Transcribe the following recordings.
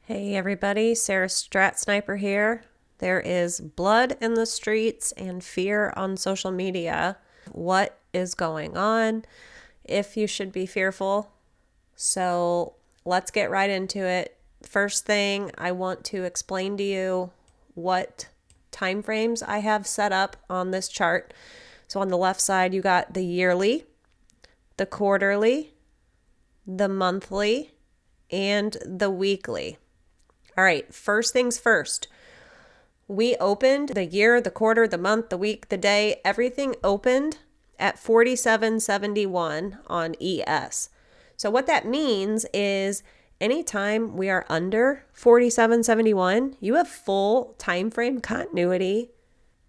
Hey everybody, Sara Strat Sniper here. There is blood in the streets and fear on social media. What is going on? If you should be fearful. So let's get right into it. First thing, I want to explain to you what time frames I have set up on this chart. So on the left side, you got the yearly, the quarterly, the monthly, and the weekly. All right, first things first. We opened the year, the quarter, the month, the week, the day, everything opened at 47.71 on ES. So what that means is anytime we are under 47.71, you have full time frame continuity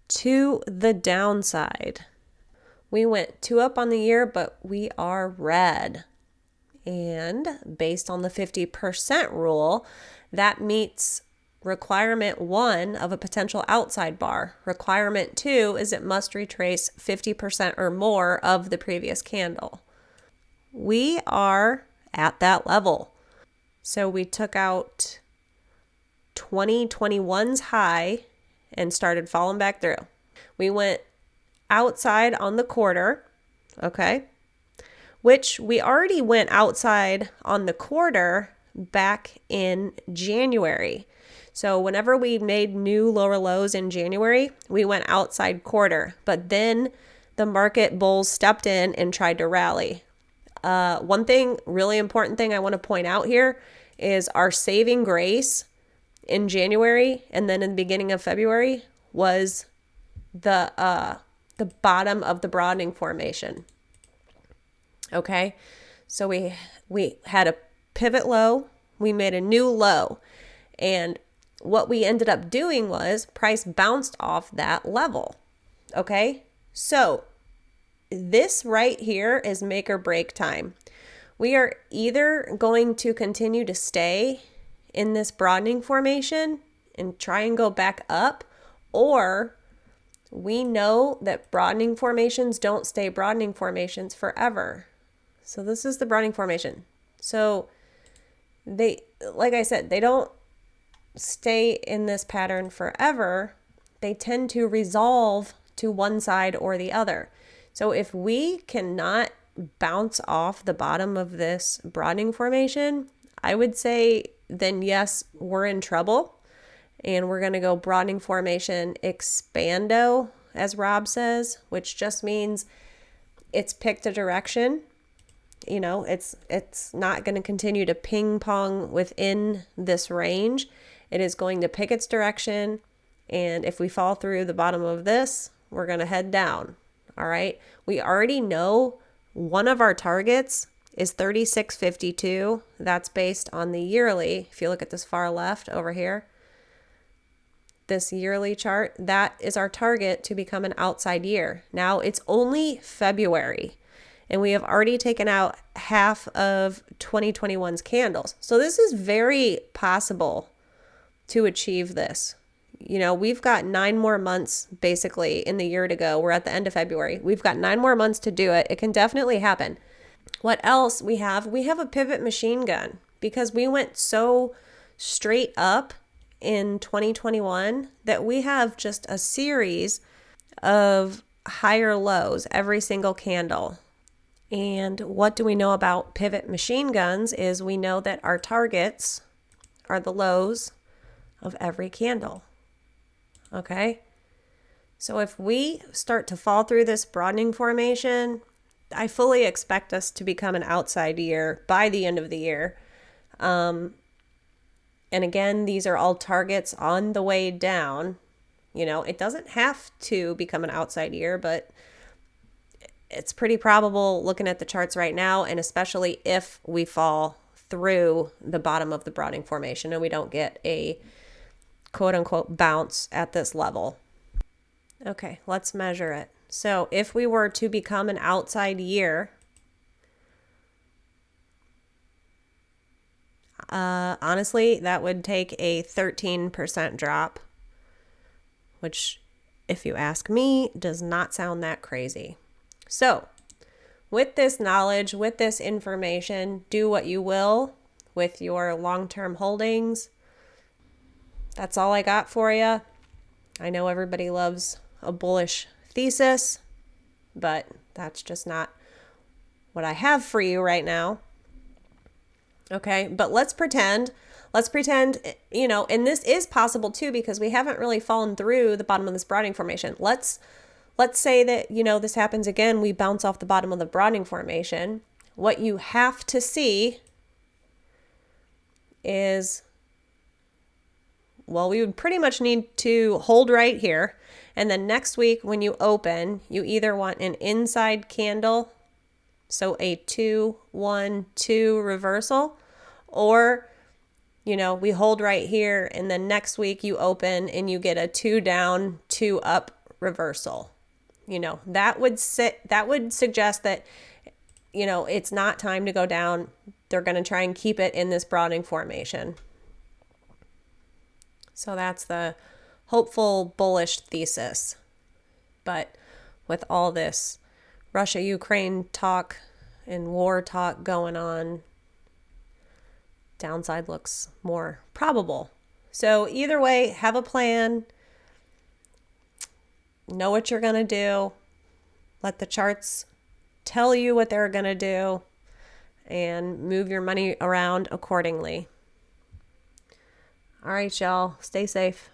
to the downside. We went 2 up on the year, but we are red. And based on the 50% rule, that meets requirement 1 of a potential outside bar. Requirement 2 is it must retrace 50% or more of the previous candle. We are at that level. So we took out 2021's high and started falling back through. We went outside on the quarter, okay? Which we already went outside on the quarter back in January. So whenever we made new lower lows in January, we went outside quarter. But then the market bulls stepped in and tried to rally. One thing, really important thing I want to point out here is our saving grace in January and then in the beginning of February was the bottom of the broadening formation. Okay, so we had a pivot low, we made a new low, and what we ended up doing was price bounced off that level. Okay, so this right here is make or break time. We are either going to continue to stay in this broadening formation and try and go back up, or we know that broadening formations don't stay broadening formations forever. So this is the broadening formation. So they, like I said, they don't stay in this pattern forever. They tend to resolve to one side or the other. So if we cannot bounce off the bottom of this broadening formation, I would say then yes, we're in trouble. And we're going to go broadening formation expando, as Rob says, which just means it's picked a direction. You know, it's not going to continue to ping pong within this range. It is going to pick its direction. And if we fall through the bottom of this, we're going to head down. All right. We already know one of our targets is 36.52. That's based on the yearly. If you look at this far left over here, this yearly chart, that is our target to become an outside year. Now it's only February. And we have already taken out half of 2021's candles. So this is very possible to achieve this. You know, we've got 9 more months basically in the year to go. We're at the end of February. We've got 9 more months to do it. It can definitely happen. What else we have? We have a pivot machine gun because we went so straight up in 2021 that we have just a series of higher lows every single candle. And what do we know about pivot machine guns is we know that our targets are the lows of every candle. Okay? So if we start to fall through this broadening formation, I fully expect us to become an outside year by the end of the year. And again, these are all targets on the way down. You know, it doesn't have to become an outside year, but it's pretty probable looking at the charts right now, and especially if we fall through the bottom of the broadening formation and we don't get a quote unquote bounce at this level. Okay, let's measure it. So if we were to become an outside year, honestly, that would take a 13% drop, which, if you ask me, does not sound that crazy. So with this knowledge, with this information, do what you will with your long-term holdings. That's all I got for you. I know everybody loves a bullish thesis, but that's just not what I have for you right now. Okay, but let's pretend, you know, and this is possible too, because we haven't really fallen through the bottom of this broadening formation. Let's say that, you know, this happens again, we bounce off the bottom of the broadening formation. What you have to see is, well, we would pretty much need to hold right here. And then next week when you open, you either want an inside candle, so a 2-1-2 reversal, or, you know, we hold right here and then next week you open and you get a 2 down, 2 up reversal. You know, that would suggest that, you know, it's not time to go down. They're going to try and keep it in this broadening formation. So that's the hopeful bullish thesis. But with all this Russia-Ukraine talk and war talk going on, downside looks more probable. So either way, have a plan. Know what you're going to do. Let the charts tell you what they're going to do and move your money around accordingly. All right, y'all. Stay safe.